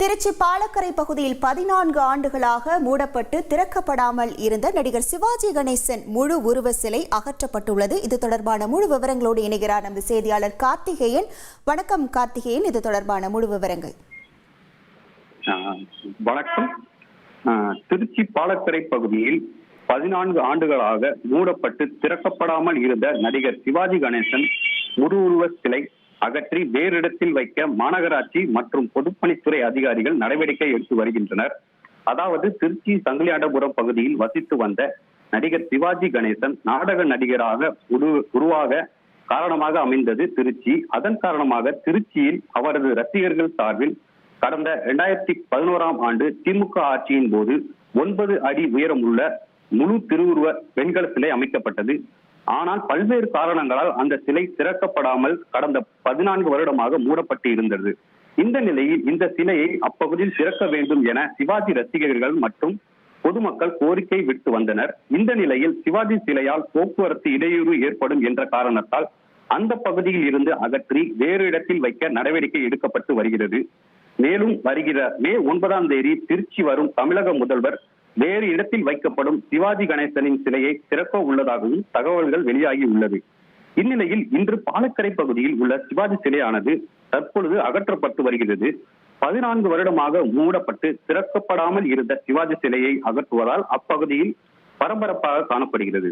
திருச்சி பாலக்கரை பகுதியில் 14 ஆண்டுகளாக மூடப்பட்டு திறக்கப்படாமல் இருந்த நடிகர் சிவாஜி கணேசன் முழு உருவ சிலை அகற்றப்பட்டுள்ளது. இது தொடர்பான முழு விவரங்களோடு இணைகிறார் நமது செய்தியாளர் கார்த்திகேயன். வணக்கம் கார்த்திகேயன், இது தொடர்பான முழு விவரங்கள். வணக்கம். திருச்சி பாலக்கரை பகுதியில் 14 ஆண்டுகளாக மூடப்பட்டு திறக்கப்படாமல் இருந்த நடிகர் சிவாஜி கணேசன் முழு உருவ சிலை அகற்றி வேறு இடத்தில் வைக்க மாநகராட்சி மற்றும் பொதுப்பணித்துறை அதிகாரிகள் நடவடிக்கை எடுத்து வருகின்றனர். அதாவது திருச்சி சங்கிலியாண்டபுரம் பகுதியில் வசித்து வந்த நடிகர் சிவாஜி கணேசன் நாடக நடிகராக உருவாக காரணமாக அமைந்தது திருச்சி. அதன் காரணமாக திருச்சியில் அவரது ரசிகர்கள் சார்பில் கடந்த 2011ஆம் ஆண்டு திமுக ஆட்சியின் போது 9 அடி உயரம் உள்ள முழு திருவுருவ வெண்கல சிலை அமைக்கப்பட்டது. ஆனால் பல்வேறு காரணங்களால் அந்த சிலை திறக்கப்படாமல் கடந்த 14 வருடமாக மூடப்பட்டு இருந்தது. இந்த நிலையில் இந்த சிலையை அப்பகுதியில் திறக்க வேண்டும் என சிவாஜி ரசிகர்கள் மற்றும் பொதுமக்கள் கோரிக்கை விடுத்து வந்தனர். இந்த நிலையில் சிவாஜி சிலையால் போக்குவரத்து இடையூறு ஏற்படும் என்ற காரணத்தால் அந்த பகுதியில் இருந்து அகற்றி வேறு இடத்தில் வைக்க நடவடிக்கை எடுக்கப்பட்டு வருகிறது. மேலும் வருகிற மே 9ஆம் தேதி திருச்சி வரும் தமிழக முதல்வர் வேறு இடத்தில் வைக்கப்படும் சிவாஜி கணேசனின் சிலையை திறக்க உள்ளதாகவும் தகவல்கள் வெளியாகி உள்ளது. இந்நிலையில் இன்று பாலக்கரை பகுதியில் உள்ள சிவாஜி சிலையானது தற்பொழுது அகற்றப்பட்டு வருகிறது. 14 வருடமாக மூடப்பட்டு திறக்கப்படாமல் இருந்த சிவாஜி சிலையை அகற்றுவதால் அப்பகுதியில் பரபரப்பாக காணப்படுகிறது.